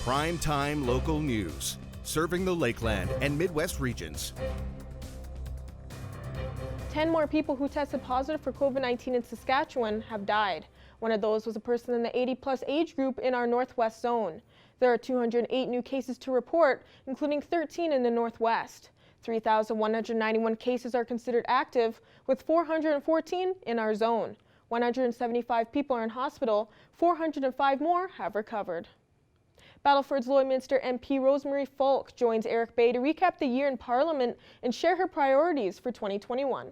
Primetime local news, serving the Lakeland and Midwest regions. 10 more people who tested positive for COVID-19 in Saskatchewan have died. One of those was a person in the 80-plus age group in our Northwest zone. There are 208 new cases to report, including 13 in the Northwest. 3,191 cases are considered active, with 414 in our zone. 175 people are in hospital, 405 more have recovered. Battleford's Lloydminster MP Rosemary Falk joins Eric Bay to recap the year in Parliament and share her priorities for 2021.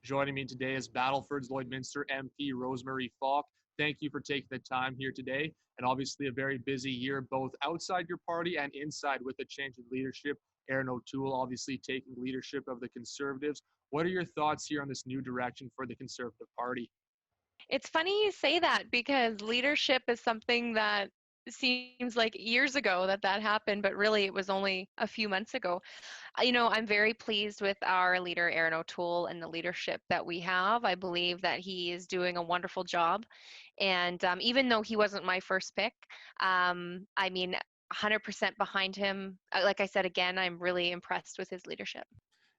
Joining me today is Battleford's Lloydminster MP Rosemary Falk. Thank you for taking the time here today, and obviously a very busy year both outside your party and inside with the change in leadership. Aaron O'Toole obviously taking leadership of the Conservatives. What are your thoughts here on this new direction for the Conservative Party? It's funny you say that because leadership is something that seems like years ago that happened, but really it was only a few months ago. I'm very pleased with our leader, Aaron O'Toole, and the leadership that we have. I believe that he is doing a wonderful job. And even though he wasn't my first pick, 100% behind him. Like I said, again, I'm really impressed with his leadership.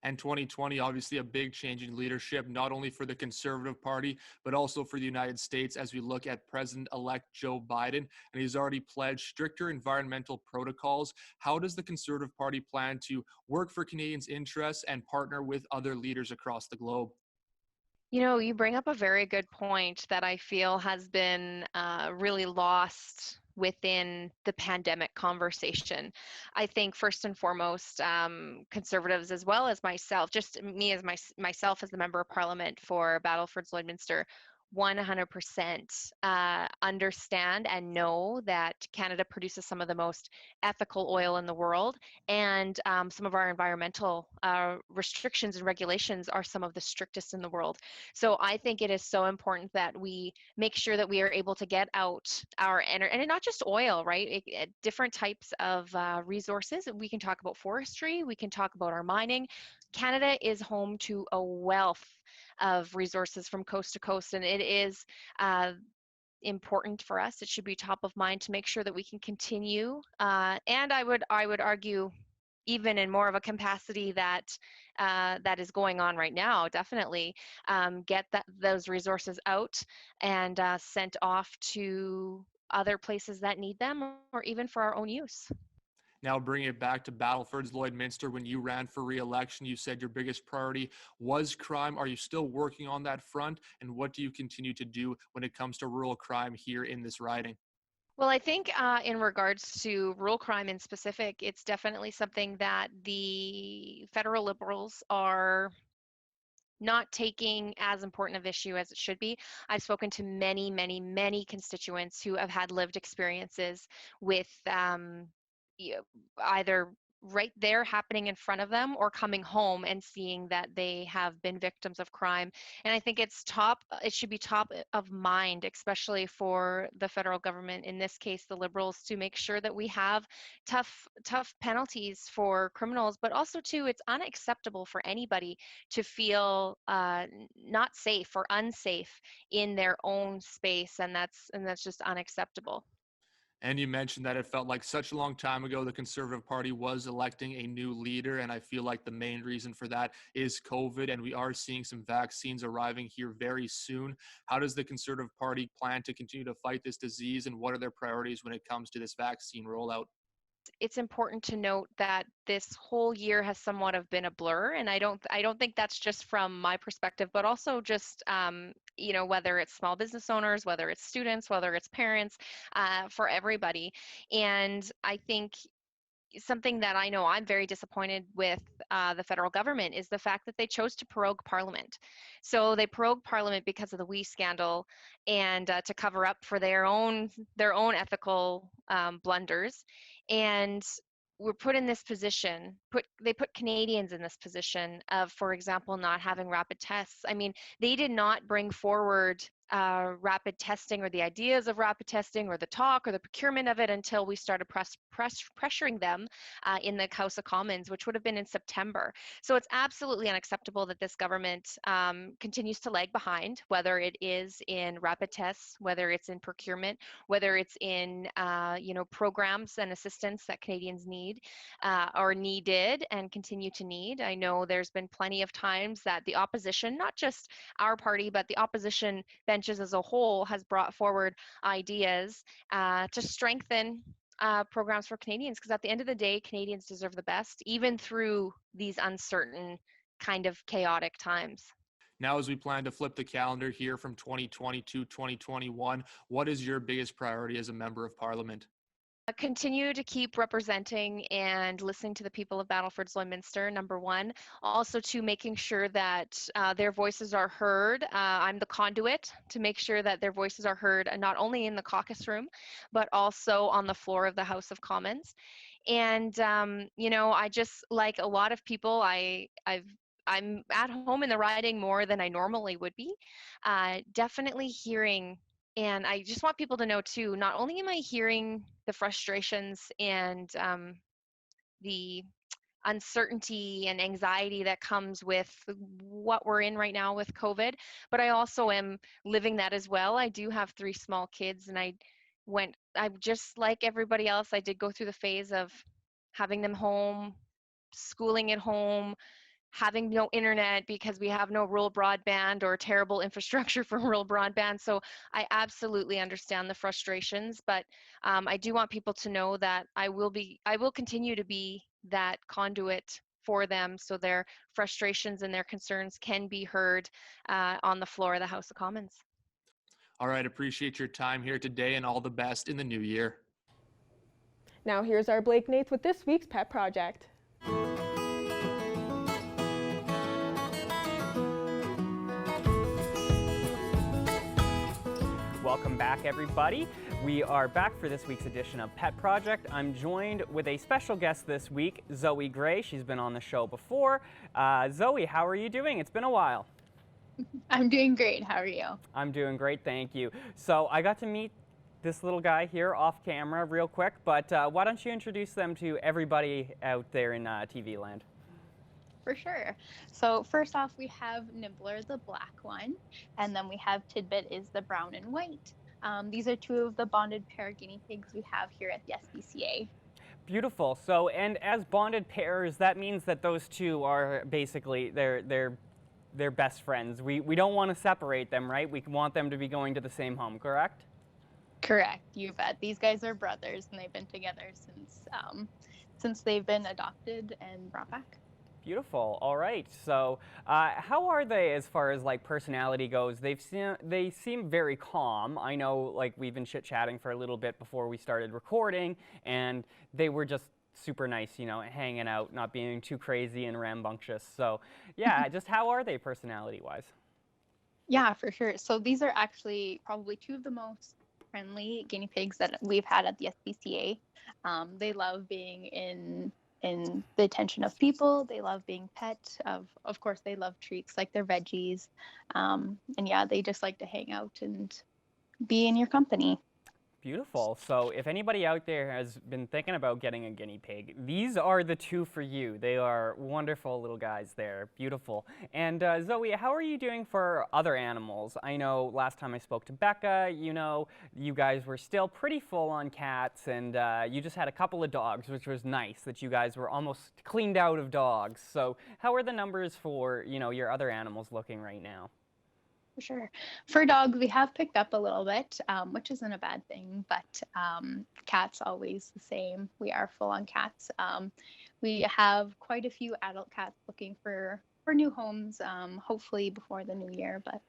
And 2020, obviously a big change in leadership, not only for the Conservative Party, but also for the United States as we look at President-elect Joe Biden. And he's already pledged stricter environmental protocols. How does the Conservative Party plan to work for Canadians' interests and partner with other leaders across the globe? You bring up a very good point that I feel has been really lost within the pandemic conversation. I think first and foremost, Conservatives as well as myself, just me as myself as the Member of Parliament for Battleford's Lloydminster, 100% understand and know that Canada produces some of the most ethical oil in the world, and some of our environmental restrictions and regulations are some of the strictest in the world. So I think it is so important that we make sure that we are able to get out our energy, and not just oil, right? Different types of resources. We can talk about forestry, we can talk about our mining. Canada is home to a wealth of resources from coast to coast, and it is important for us. It should be top of mind to make sure that we can continue, and I would argue even in more of a capacity that is going on right now, definitely get those resources out and sent off to other places that need them, or even for our own use. Now bringing it back to Battleford's Lloydminster, when you ran for re-election, you said your biggest priority was crime. Are you still working on that front? And what do you continue to do when it comes to rural crime here in this riding? Well, I think in regards to rural crime in specific, it's definitely something that the federal Liberals are not taking as important of issue as it should be. I've spoken to many, many, many constituents who have had lived experiences with either right there happening in front of them or coming home and seeing that they have been victims of crime. And I think it should be top of mind, especially for the federal government, in this case the Liberals, to make sure that we have tough penalties for criminals, but also too, it's unacceptable for anybody to feel not safe or unsafe in their own space, and that's just unacceptable. And you mentioned that it felt like such a long time ago the Conservative Party was electing a new leader, and I feel like the main reason for that is COVID, and we are seeing some vaccines arriving here very soon. How does the Conservative Party plan to continue to fight this disease, and what are their priorities when it comes to this vaccine rollout? It's important to note that this whole year has somewhat of been a blur, and I don't think that's just from my perspective, but also just whether it's small business owners, whether it's students, whether it's parents, for everybody. And I think something that I know I'm very disappointed with the federal government is the fact that they chose to prorogue Parliament. So they prorogued Parliament because of the WE scandal, and to cover up for their own ethical blunders. And we're put in this position. They put Canadians in this position of, for example, not having rapid tests. I mean, they did not bring forward rapid testing or the ideas of rapid testing or the talk or the procurement of it until we started pressuring them in the House of Commons, which would have been in September. So it's absolutely unacceptable that this government continues to lag behind, whether it is in rapid tests, whether it's in procurement, whether it's in programs and assistance that Canadians need or needed and continue to need. I know there's been plenty of times that the opposition, not just our party, but the opposition benches as a whole, has brought forward ideas to strengthen programs for Canadians, because at the end of the day, Canadians deserve the best, even through these uncertain, kind of chaotic times. Now, as we plan to flip the calendar here from 2020 to 2021, what is your biggest priority as a member of Parliament? Continue to keep representing and listening to the people of Battleford's Lloydminster, number one. Also to making sure that their voices are heard. I'm the conduit to make sure that their voices are heard not only in the caucus room, but also on the floor of the House of Commons. And, I just, like a lot of people, I'm at home in the riding more than I normally would be. Definitely hearing, and I just want people to know too, not only am I hearing the frustrations and the uncertainty and anxiety that comes with what we're in right now with COVID, but I also am living that as well. I do have 3 small kids, and I just like everybody else, I did go through the phase of having them home, schooling at home, having no internet because we have no rural broadband or terrible infrastructure for rural broadband. So I absolutely understand the frustrations, but I do want people to know that I will continue to be that conduit for them, so their frustrations and their concerns can be heard on the floor of the House of Commons. All right, appreciate your time here today, and all the best in the new year. Now here's our Blake Nath with this week's pet project. Welcome back, everybody. We are back for this week's edition of Pet Project. I'm joined with a special guest this week, Zoe Gray. She's been on the show before. Zoe, how are you doing? It's been a while. I'm doing great. How are you? I'm doing great, thank you. So I got to meet this little guy here off camera real quick, but why don't you introduce them to everybody out there in TV land? For sure. So first off, we have Nibbler, the black one, and then we have Tidbit is the brown and white. These are 2 of the bonded pair guinea pigs we have here at the SPCA. Beautiful. So, and as bonded pairs, that means that those 2 are basically they're best friends. We don't want to separate them, right? We want them to be going to the same home, correct? Correct. You bet. These guys are brothers, and they've been together since they've been adopted and brought back. Beautiful. All right. So, how are they as far as like personality goes? They seem very calm. I know, like we've been chit-chatting for a little bit before we started recording, and they were just super nice, hanging out, not being too crazy and rambunctious. So, yeah, just how are they personality-wise? Yeah, for sure. So these are actually probably 2 of the most friendly guinea pigs that we've had at the SPCA. They love being in the attention of people. They love being pet. Of course, they love treats like their veggies. And yeah, they just like to hang out and be in your company. Beautiful. So if anybody out there has been thinking about getting a guinea pig, these are the 2 for you. They are wonderful little guys there. Beautiful. And Zoe, how are you doing for other animals? I know last time I spoke to Becca, you guys were still pretty full on cats, and you just had a couple of dogs, which was nice that you guys were almost cleaned out of dogs. So how are the numbers for, your other animals looking right now? For sure. For dogs, we have picked up a little bit, which isn't a bad thing, but cats always the same. We are full on cats. We have quite a few adult cats looking for new homes, hopefully before the new year, but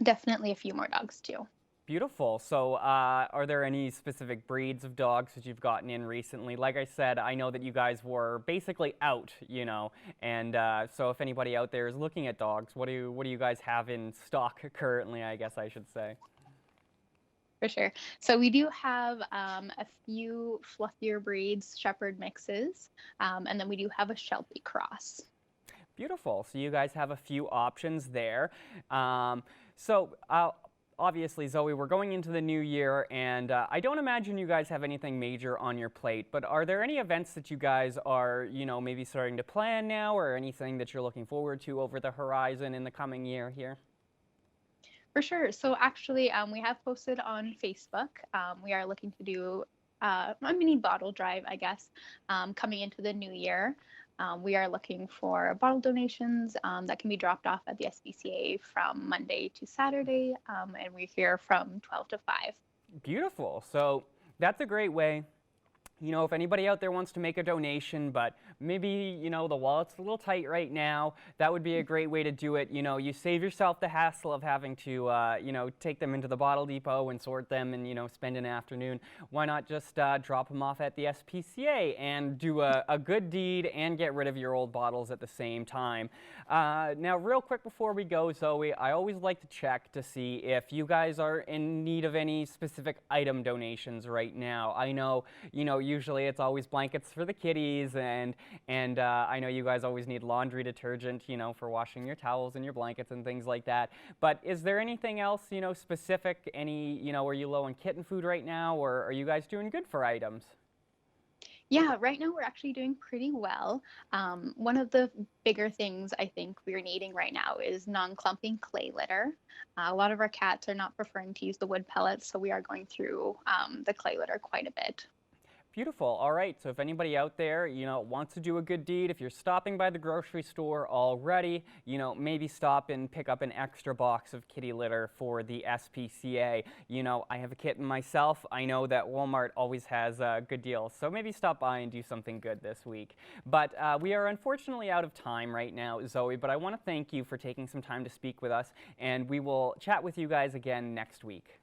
definitely a few more dogs too. Beautiful. So are there any specific breeds of dogs that you've gotten in recently? Like I said, I know that you guys were basically out, and so if anybody out there is looking at dogs, what do you guys have in stock currently, I guess I should say? For sure. So we do have a few fluffier breeds, shepherd mixes, and then we do have a Sheltie cross. Beautiful. So you guys have a few options there. Obviously, Zoe, we're going into the new year, and I don't imagine you guys have anything major on your plate, but are there any events that you guys are, maybe starting to plan now, or anything that you're looking forward to over the horizon in the coming year here? For sure. So actually, we have posted on Facebook. We are looking to do a mini bottle drive, I guess, coming into the new year. We are looking for bottle donations that can be dropped off at the SPCA from Monday to Saturday, and we're here from 12 to 5. Beautiful. So that's a great way. If anybody out there wants to make a donation, but maybe, the wallet's a little tight right now, that would be a great way to do it. You save yourself the hassle of having to, take them into the bottle depot and sort them and, spend an afternoon. Why not just drop them off at the SPCA and do a good deed and get rid of your old bottles at the same time? Now, real quick before we go, Zoe, I always like to check to see if you guys are in need of any specific item donations right now. I know, usually it's always blankets for the kitties, and I know you guys always need laundry detergent, for washing your towels and your blankets and things like that. But is there anything else, specific? Are you low on kitten food right now, or are you guys doing good for items? Yeah, right now we're actually doing pretty well. One of the bigger things I think we're needing right now is non-clumping clay litter. A lot of our cats are not preferring to use the wood pellets, so we are going through the clay litter quite a bit. Beautiful. All right. So if anybody out there, wants to do a good deed, if you're stopping by the grocery store already, maybe stop and pick up an extra box of kitty litter for the SPCA. I have a kitten myself. I know that Walmart always has good deals. So maybe stop by and do something good this week. But we are unfortunately out of time right now, Zoe, but I want to thank you for taking some time to speak with us, and we will chat with you guys again next week.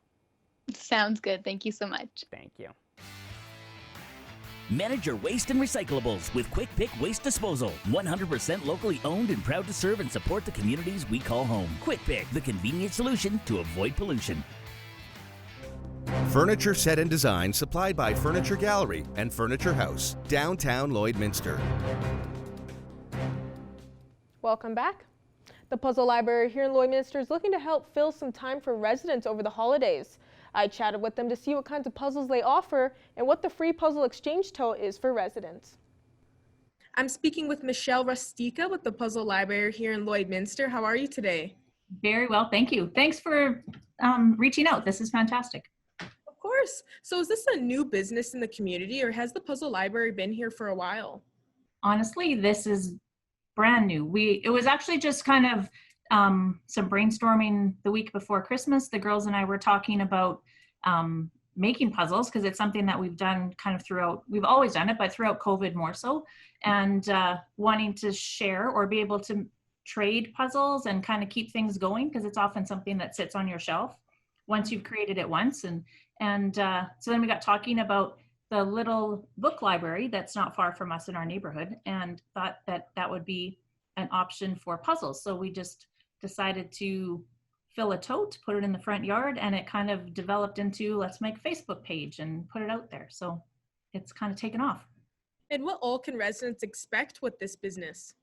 Sounds good. Thank you so much. Thank you. Manage your waste and recyclables with Quick Pick Waste Disposal. 100% locally owned and proud to serve and support the communities we call home. Quick Pick, the convenient solution to avoid pollution. Furniture set and design supplied by Furniture Gallery and Furniture House, downtown Lloydminster. Welcome back. The Puzzle Library here in Lloydminster is looking to help fill some time for residents over the holidays. I chatted with them to see what kinds of puzzles they offer and what the free puzzle exchange tote is for residents. I'm speaking with Michelle Rustica with the Puzzle Library here in Lloydminster. How are you today? Very well, thank you. Thanks for reaching out. This is fantastic. Of course. So is this a new business in the community, or has the Puzzle Library been here for a while? Honestly, this is brand new. It was actually just kind of some brainstorming the week before Christmas. The girls and I were talking about making puzzles, because it's something that we've done kind of throughout, we've always done it, but throughout COVID more so, and wanting to share or be able to trade puzzles and kind of keep things going, because it's often something that sits on your shelf once you've created it once. And so then we got talking about the little book library that's not far from us in our neighborhood, and thought that that would be an option for puzzles. So we just decided to fill a tote, put it in the front yard, and it kind of developed into, let's make a Facebook page and put it out there. So it's kind of taken off. And what all can residents expect with this business?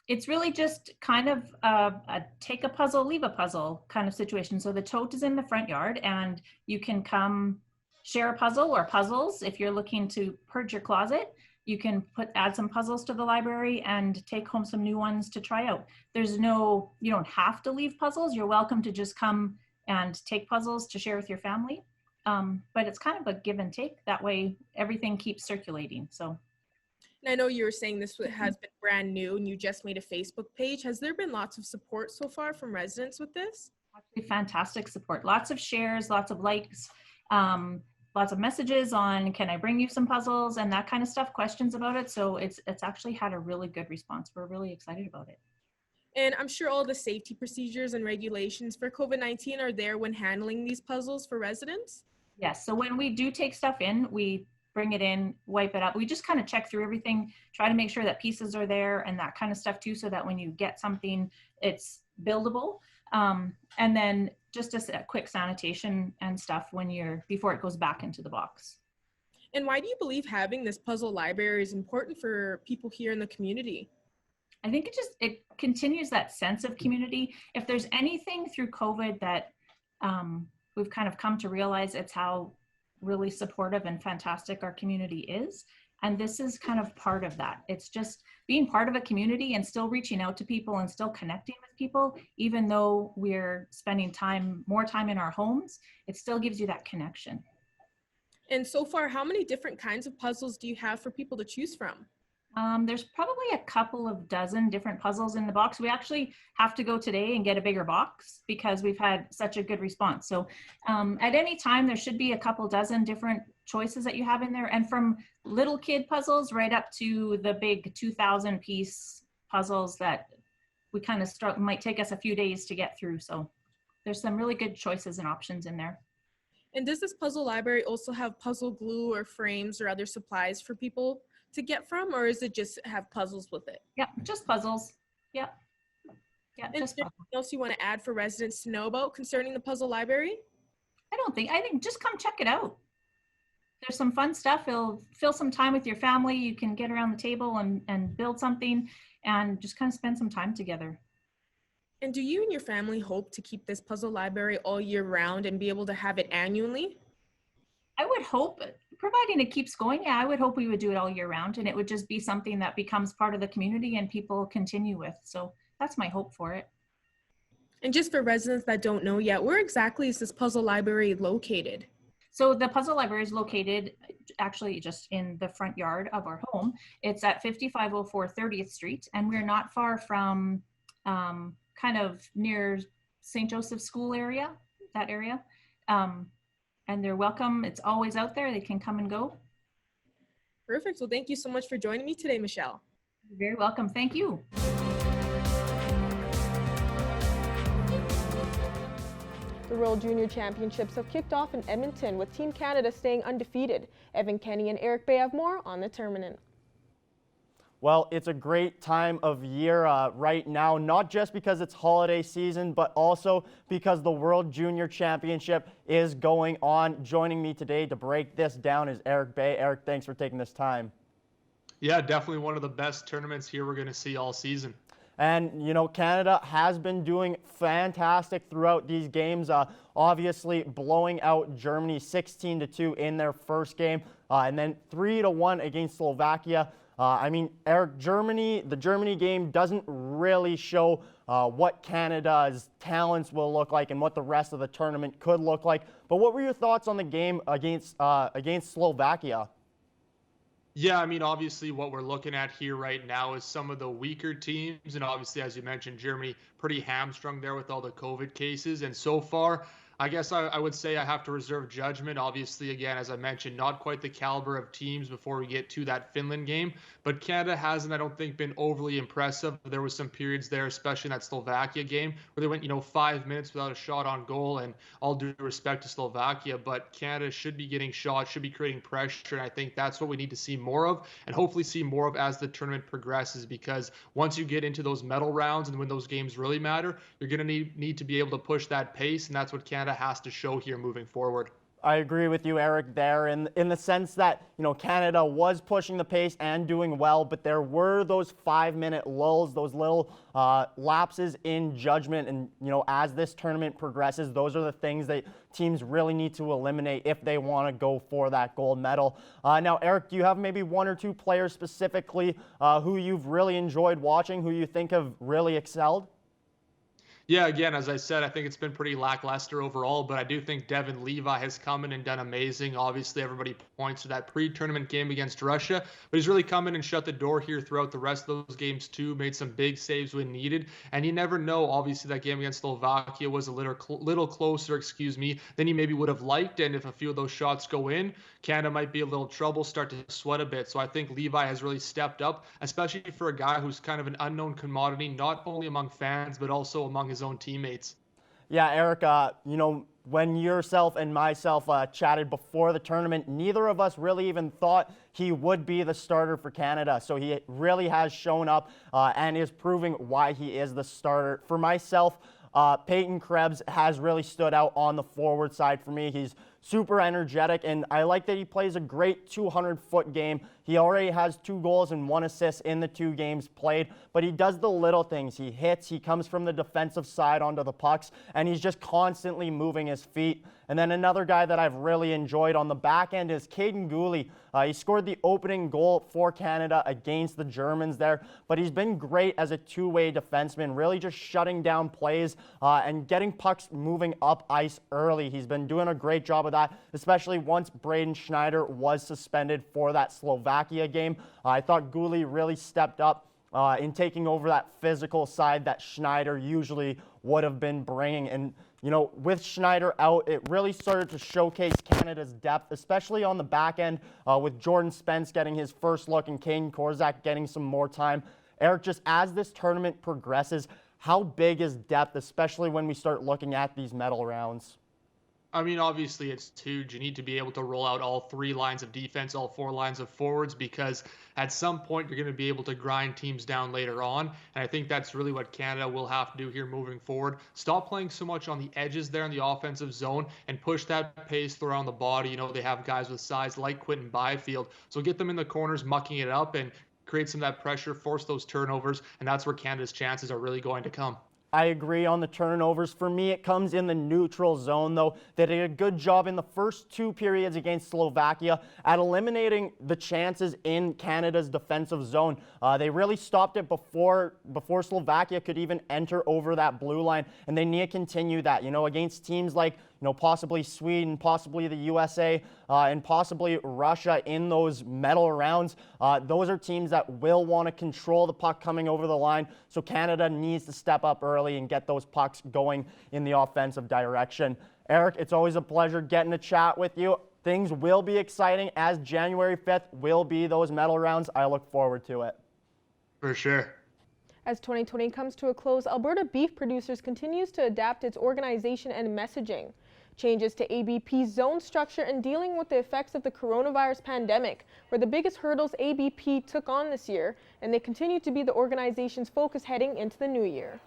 It's really just kind of a take a puzzle, leave a puzzle kind of situation. So the tote is in the front yard, and you can come share a puzzle or puzzles. If you're looking to purge your closet, you can add some puzzles to the library and take home some new ones to try out. You don't have to leave puzzles. You're welcome to just come and take puzzles to share with your family. But it's kind of a give and take. That way everything keeps circulating. So. And I know you were saying this has been brand new and you just made a Facebook page. Has there been lots of support so far from residents with this? Actually, fantastic support. Lots of shares, lots of likes, lots of messages on, can I bring you some puzzles and that kind of stuff, questions about it. So it's actually had a really good response. We're really excited about it. And I'm sure all the safety procedures and regulations for COVID-19 are there when handling these puzzles for residents? Yes, so when we do take stuff in, we bring it in, wipe it up. We just kind of check through everything, try to make sure that pieces are there and that kind of stuff too, so that when you get something, it's buildable. And then just a quick sanitation and stuff before it goes back into the box. And why do you believe having this puzzle library is important for people here in the community? I think it continues that sense of community. If there's anything through COVID that we've kind of come to realize, it's how really supportive and fantastic our community is. And this is kind of part of that. It's just being part of a community and still reaching out to people and still connecting with people, even though we're spending more time in our homes, it still gives you that connection. And so far, how many different kinds of puzzles do you have for people to choose from? There's probably a couple of dozen different puzzles in the box. We actually have to go today and get a bigger box because we've had such a good response. So at any time, there should be a couple dozen different choices that you have in there. And from little kid puzzles right up to the big 2,000 piece puzzles that we kind of might take us a few days to get through. So there's some really good choices and options in there. And does this puzzle library also have puzzle glue or frames or other supplies for people to get from, or is it just have puzzles with it? Yeah, just puzzles. Yeah. Yeah, And just puzzles. anything else you want to add for residents to know about concerning the puzzle library? I think just come check it out. There's some fun stuff. It'll fill some time with your family. You can get around the table and build something and just kind of spend some time together. And do you and your family hope to keep this puzzle library all year round and be able to have it annually? I would hope, providing it keeps going, yeah, I would hope we would do it all year round and it would just be something that becomes part of the community and people continue with. So that's my hope for it. And just for residents that don't know yet, where exactly is this puzzle library located? So the puzzle library is located actually just in the front yard of our home. It's at 5504 30th Street, and we're not far from kind of near St. Joseph's School area, that area. And they're welcome. It's always out there. They can come and go. Perfect. Well, thank you so much for joining me today, Michelle. You're very welcome. Thank you. The World Junior Championships have kicked off in Edmonton with Team Canada staying undefeated. Evan Kenny and Eric Bay have more on the tournament. Well, it's a great time of year right now, not just because it's holiday season, but also because the World Junior Championship is going on. Joining me today to break this down is Eric Bay. Eric, thanks for taking this time. Yeah, definitely one of the best tournaments here we're going to see all season. And, you know, Canada has been doing fantastic throughout these games, obviously blowing out Germany 16-2 in their first game, and then 3-1 against Slovakia. I mean, Eric, the Germany game doesn't really show what Canada's talents will look like and what the rest of the tournament could look like. But what were your thoughts on the game against Slovakia? Yeah, I mean, obviously what we're looking at here right now is some of the weaker teams. And obviously, as you mentioned, Germany pretty hamstrung there with all the COVID cases. And so far, I guess I would say I have to reserve judgment. Obviously, again, as I mentioned, not quite the caliber of teams before we get to that Finland game. But Canada hasn't, I don't think, been overly impressive. There was some periods there, especially in that Slovakia game, where they went, 5 minutes without a shot on goal. And all due respect to Slovakia, but Canada should be getting shots, should be creating pressure. And I think that's what we need to see more of, and hopefully see more of as the tournament progresses. Because once you get into those medal rounds and when those games really matter, you're going to need to be able to push that pace, and that's what Canada has to show here moving forward. I agree with you, Eric, there in the sense that, Canada was pushing the pace and doing well, but there were those 5-minute lulls, those little lapses in judgment. And, as this tournament progresses, those are the things that teams really need to eliminate if they want to go for that gold medal. Now, Eric, do you have maybe one or two players specifically who you've really enjoyed watching, who you think have really excelled? Yeah, again, as I said, I think it's been pretty lackluster overall, but I do think Devin Levi has come in and done amazing. Obviously, everybody points to that pre-tournament game against Russia, but he's really come in and shut the door here throughout the rest of those games too, made some big saves when needed, and you never know. Obviously, that game against Slovakia was a little closer, than he maybe would have liked, and if a few of those shots go in, Canada might be a little trouble, start to sweat a bit. So I think Levi has really stepped up, especially for a guy who's kind of an unknown commodity, not only among fans, but also among his own teammates. Yeah, Eric, when yourself and myself chatted before the tournament, neither of us really even thought he would be the starter for Canada. So he really has shown up and is proving why he is the starter. For myself, Peyton Krebs has really stood out on the forward side for me. He's super energetic, and I like that he plays a great 200-foot game. He already has 2 goals and 1 assist in the 2 games played, but he does the little things. He hits, he comes from the defensive side onto the pucks, and he's just constantly moving his feet. And then another guy that I've really enjoyed on the back end is Caden Gooley. He scored the opening goal for Canada against the Germans there, but he's been great as a two-way defenseman, really just shutting down plays and getting pucks moving up ice early. He's been doing a great job of that, especially once Braden Schneider was suspended for that Slovakia game. I thought Gooley really stepped up in taking over that physical side that Schneider usually would have been bringing. And you know, with Schneider out, it really started to showcase Canada's depth, especially on the back end with Jordan Spence getting his first look and Kaden Korzak getting some more time. Eric, just as this tournament progresses, how big is depth, especially when we start looking at these medal rounds? I mean, obviously it's huge. You need to be able to roll out all 3 lines of defense, all 4 lines of forwards, because at some point you're going to be able to grind teams down later on. And I think that's really what Canada will have to do here moving forward. Stop playing so much on the edges there in the offensive zone and push that pace around the body. You know, they have guys with size like Quinton Byfield. So get them in the corners, mucking it up and create some of that pressure, force those turnovers. And that's where Canada's chances are really going to come. I agree on the turnovers. For me, it comes in the neutral zone, though. They did a good job in the first 2 periods against Slovakia at eliminating the chances in Canada's defensive zone. They really stopped it before Slovakia could even enter over that blue line, and they need to continue that. You know, against teams like, you know, possibly Sweden, possibly the USA, and possibly Russia in those medal rounds. Those are teams that will want to control the puck coming over the line, so Canada needs to step up early and get those pucks going in the offensive direction. Eric, it's always a pleasure getting to chat with you. Things will be exciting as January 5th will be those medal rounds. I look forward to it. For sure. As 2020 comes to a close, Alberta Beef Producers continues to adapt its organization and messaging. Changes to ABP's zone structure and dealing with the effects of the coronavirus pandemic were the biggest hurdles ABP took on this year, and they continue to be the organization's focus heading into the new year.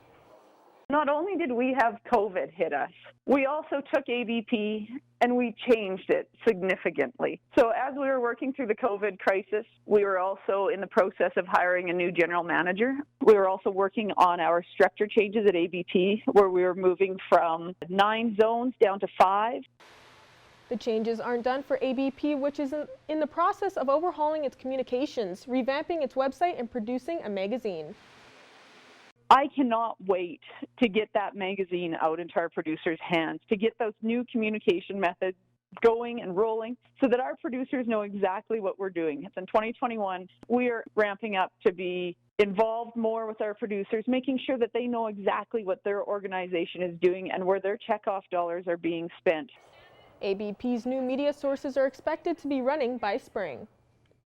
Not only did we have COVID hit us, we also took ABP and we changed it significantly. So as we were working through the COVID crisis, we were also in the process of hiring a new general manager. We were also working on our structure changes at ABP, where we were moving from 9 zones down to 5. The changes aren't done for ABP, which is in the process of overhauling its communications, revamping its website, and producing a magazine. I cannot wait to get that magazine out into our producers' hands, to get those new communication methods going and rolling so that our producers know exactly what we're doing. It's in 2021. We are ramping up to be involved more with our producers, making sure that they know exactly what their organization is doing and where their checkoff dollars are being spent. ABP's new media sources are expected to be running by spring.